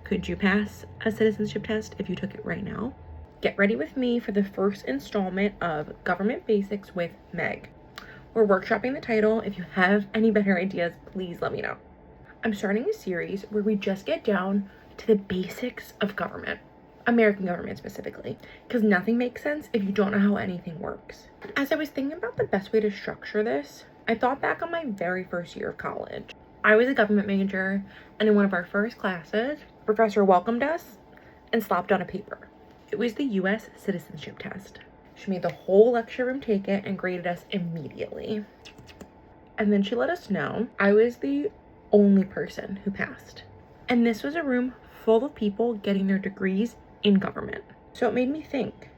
Could you pass a citizenship test if you took it right now? Get ready with me for the first installment of Government Basics with Meg. We're workshopping the title. If you have any better ideas, please let me know. I'm starting a series where we just get down to the basics of government, American government specifically, because nothing makes sense if you don't know how anything works. As I was thinking about the best way to structure this, I thought back on my very first year of college. I was a government major, and in one of our first classes, professor welcomed us and slapped on a paper. It was the US citizenship test. She made the whole lecture room take it and graded us immediately. And then she let us know I was the only person who passed. And this was a room full of people getting their degrees in government. So it made me think,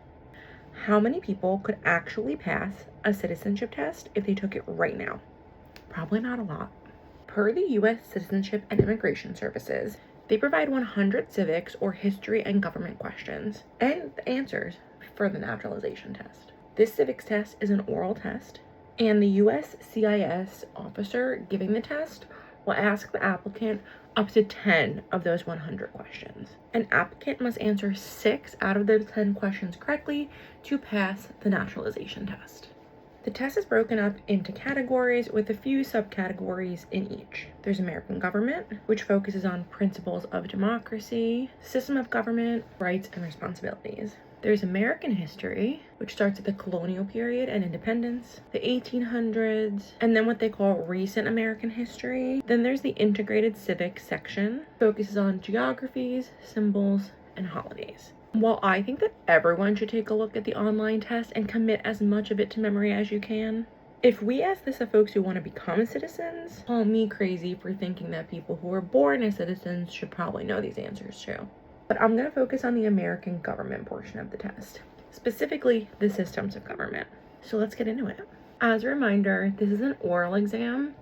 how many people could actually pass a citizenship test if they took it right now? Probably not a lot. Per the US Citizenship and Immigration Services, they provide 100 civics or history and government questions and the answers for the naturalization test. This civics test is an oral test, and the USCIS officer giving the test will ask the applicant up to 10 of those 100 questions. An applicant must answer 6 out of those 10 questions correctly to pass the naturalization test. The test is broken up into categories with a few subcategories in each. There's American government, which focuses on principles of democracy, system of government, rights and responsibilities. There's American history, which starts at the colonial period and independence, the 1800s, and then what they call recent American history. Then there's the integrated civics section, focuses on geographies, symbols, and holidays. While I think that everyone should take a look at the online test and commit as much of it to memory as you can, if we ask this of folks who want to become citizens, call me crazy for thinking that people who were born as citizens should probably know these answers too. But I'm going to focus on the American government portion of the test, specifically the systems of government. So let's get into it. As a reminder, this is an oral exam,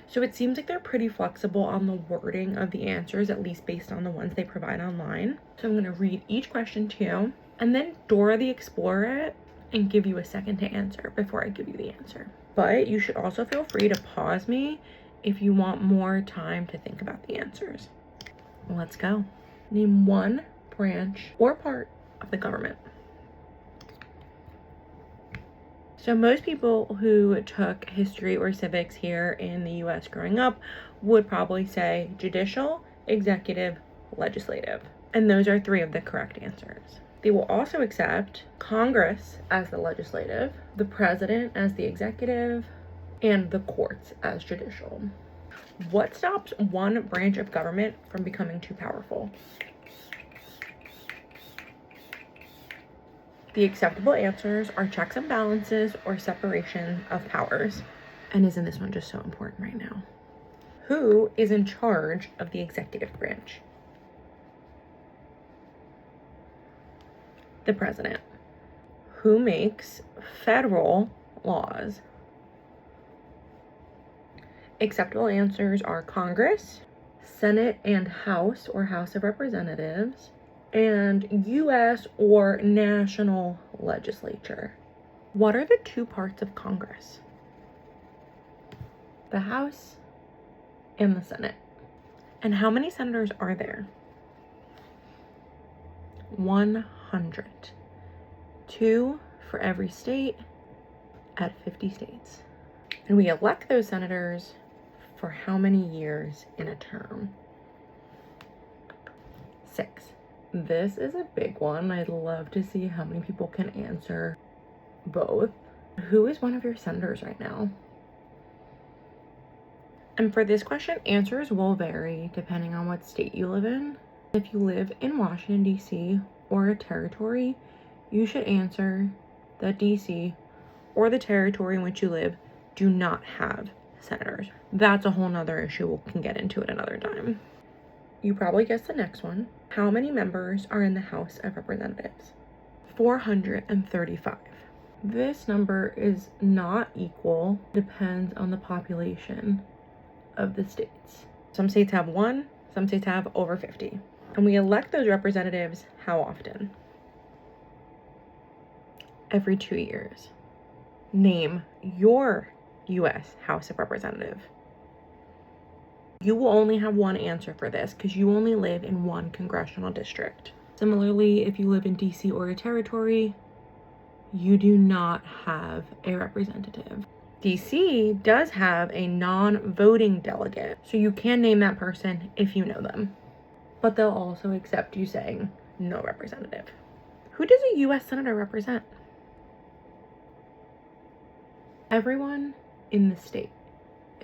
so it seems like they're pretty flexible on the wording of the answers, at least based on the ones they provide online. So I'm going to read each question to you, and then Dora the Explorer it and give you a second to answer before I give you the answer. But you should also feel free to pause me if you want more time to think about the answers. Let's go. Name one branch or part of the government. So most people who took history or civics here in the US growing up would probably say judicial, executive, legislative. And those are 3 of the correct answers. They will also accept Congress as the legislative, the president as the executive, and the courts as judicial. What stops one branch of government from becoming too powerful? The acceptable answers are checks and balances or separation of powers. And isn't this one just so important right now? Who is in charge of the executive branch? The president. Who makes federal laws? Acceptable answers are Congress, Senate and House or House of Representatives, and U.S. or national legislature. What are the 2 parts of Congress? The House and the Senate. And how many senators are there? 100. 2 for every state at 50 states. And we elect those senators for how many years in a term? 6. This is a big one. I'd love to see how many people can answer both. Who is one of your senators right now? And for this question, answers will vary depending on what state you live in. If you live in Washington, D.C. or a territory, you should answer that D.C. or the territory in which you live do not have senators. That's a whole nother issue. We can get into it another time. You probably guessed the next one. How many members are in the House of Representatives? 435. This number is not equal, depends on the population of the states. Some states have 1, some states have over 50. And we elect those representatives how often? Every 2 years. Name your U.S. House of Representative. You will only have one answer for this because you only live in one congressional district. Similarly, if you live in DC or a territory, you do not have a representative. DC does have a non-voting delegate, so you can name that person if you know them. But they'll also accept you saying no representative. Who does a US senator represent? Everyone in the state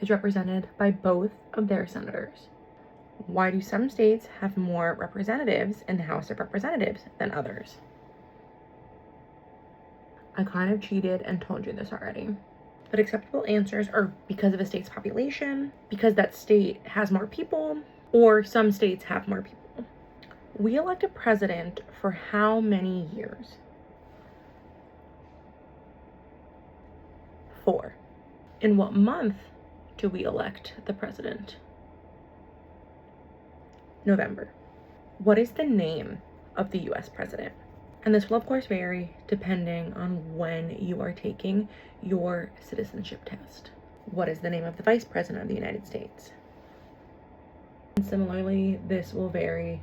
is represented by both of their senators. Why do some states have more representatives in the House of Representatives than others? I kind of cheated and told you this already. But acceptable answers are because of a state's population, because that state has more people, or some states have more people. We elect a president for how many years? 4. In what month do we elect the president? November. What is the name of the US president? And this will of course vary depending on when you are taking your citizenship test. What is the name of the vice president of the United States? And similarly, this will vary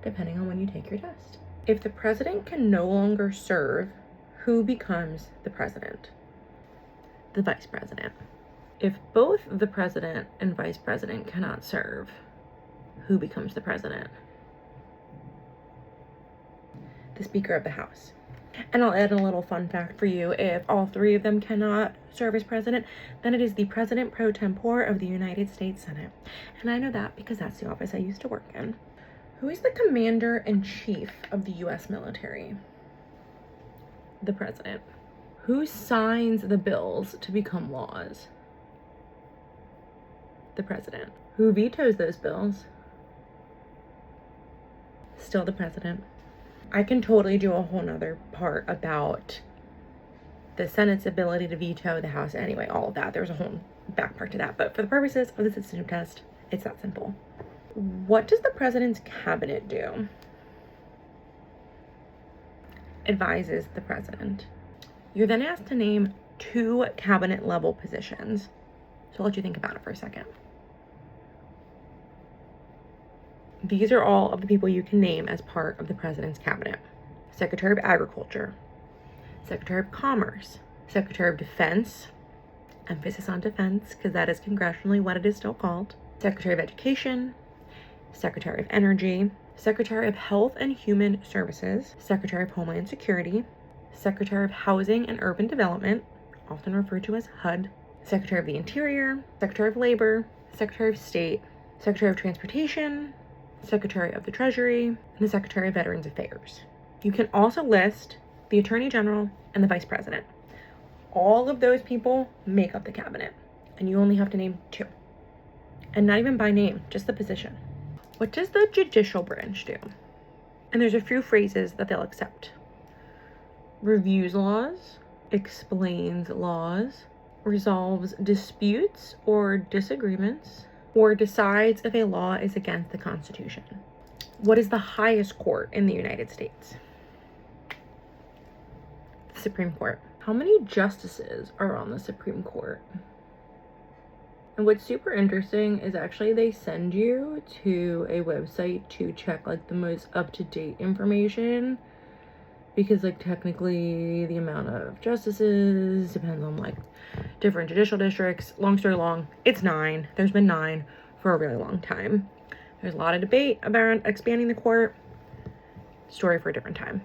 depending on when you take your test. If the president can no longer serve, who becomes the president? The vice president. If both the president and vice president cannot serve, who becomes the president? The Speaker of the House. And I'll add a little fun fact for you. If all 3 of them cannot serve as president, then it is the President pro tempore of the United States Senate. And I know that because that's the office I used to work in. Who is the commander-in-chief of the US military? The president. Who signs the bills to become laws? The president. Who vetoes those bills? Still the president. I can totally do a whole nother part about the Senate's ability to veto the House. Anyway, all of that. There's a whole back part to that. But for the purposes of the citizenship test, it's that simple. What does the president's cabinet do? Advises the president. You're then asked to name 2 cabinet level positions. So I'll let you think about it for a second. These are all of the people you can name as part of the president's cabinet. Secretary of Agriculture, Secretary of Commerce, Secretary of Defense, emphasis on defense because that is congressionally what it is still called, Secretary of Education, Secretary of Energy, Secretary of Health and Human Services, Secretary of Homeland Security, Secretary of Housing and Urban Development, often referred to as HUD, Secretary of the Interior, Secretary of Labor, Secretary of State, Secretary of Transportation, Secretary of the Treasury, and the Secretary of Veterans Affairs. You can also list the Attorney General and the Vice President. All of those people make up the cabinet, and you only have to name 2. And not even by name, just the position. What does the judicial branch do? And there's a few phrases that they'll accept. Reviews laws, explains laws, resolves disputes or disagreements, or decides if a law is against the Constitution. What is the highest court in the United States? The Supreme Court. How many justices are on the Supreme Court? And what's super interesting is actually they send you to a website to check like the most up-to-date information, because like technically the amount of justices depends on like different judicial districts. Long story long, it's 9. There's been 9 for a really long time. There's a lot of debate about expanding the court. Story for a different time.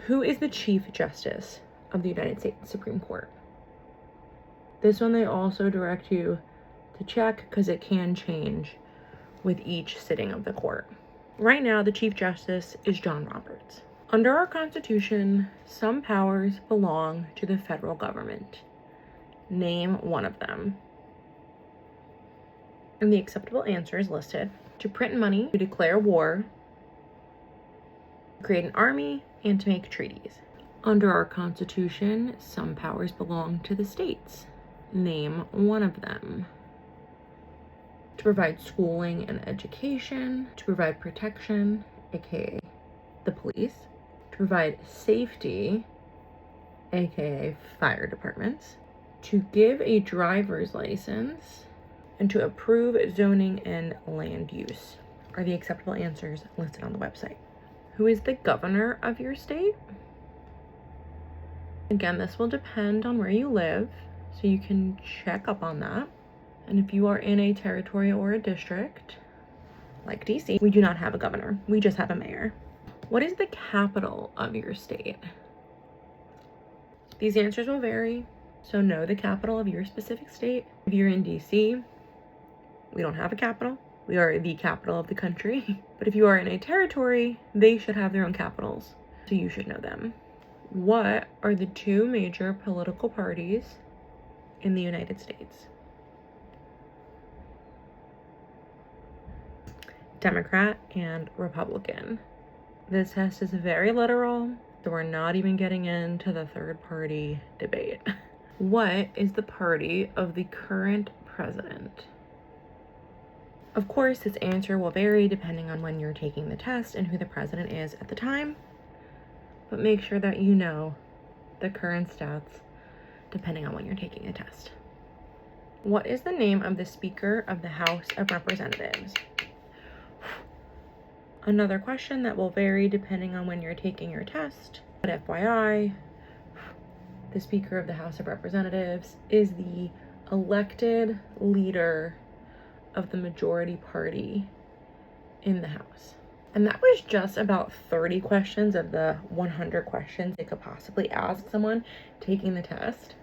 Who is the Chief Justice of the United States Supreme Court? This one they also direct you to check because it can change with each sitting of the court. Right now, the Chief Justice is John Roberts. Under our Constitution, some powers belong to the federal government. Name one of them. And the acceptable answer is listed. To print money, to declare war, create an army, and to make treaties. Under our Constitution, some powers belong to the states. Name one of them. To provide schooling and education, to provide protection, aka the police, to provide safety, aka fire departments, to give a driver's license, and to approve zoning and land use are the acceptable answers listed on the website. Who is the governor of your state? Again, this will depend on where you live, so you can check up on that. And if you are in a territory or a district, like DC, we do not have a governor. We just have a mayor. What is the capital of your state? These answers will vary, so know the capital of your specific state. If you're in DC, we don't have a capital. We are the capital of the country. But if you are in a territory, they should have their own capitals, so you should know them. What are the two major political parties in the United States? Democrat and Republican. This test is very literal, so we're not even getting into the third party debate. What is the party of the current president? Of course, this answer will vary depending on when you're taking the test and who the president is at the time, but make sure that you know the current stats depending on when you're taking the test. What is the name of the Speaker of the House of Representatives? Another question that will vary depending on when you're taking your test, but FYI, the Speaker of the House of Representatives is the elected leader of the majority party in the House. And that was just about 30 questions of the 100 questions they could possibly ask someone taking the test.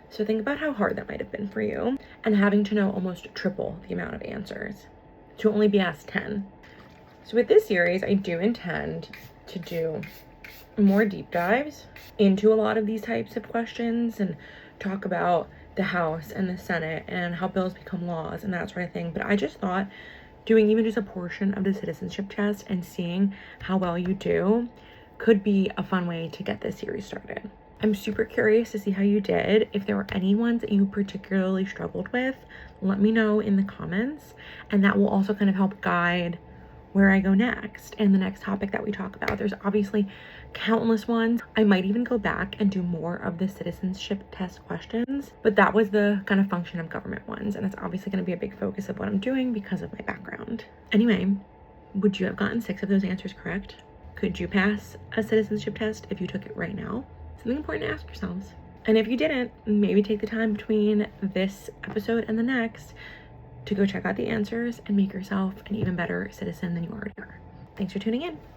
So think about how hard that might have been for you, and having to know almost triple the amount of answers to only be asked 10. So with this series, I do intend to do more deep dives into a lot of these types of questions and talk about the House and the Senate and how bills become laws and that sort of thing. But I just thought doing even just a portion of the citizenship test and seeing how well you do could be a fun way to get this series started. I'm super curious to see how you did. If there were any ones that you particularly struggled with, let me know in the comments, and that will also kind of help guide where I go next and the next topic that we talk about. There's obviously countless ones. I might even go back and do more of the citizenship test questions, but that was the kind of function of government ones, and it's obviously going to be a big focus of what I'm doing because of my background. Anyway, would you have gotten 6 of those answers correct? Could you pass a citizenship test if you took it right now? Something important to ask yourselves. And if you didn't, maybe take the time between this episode and the next to go check out the answers and make yourself an even better citizen than you already are. Thanks for tuning in.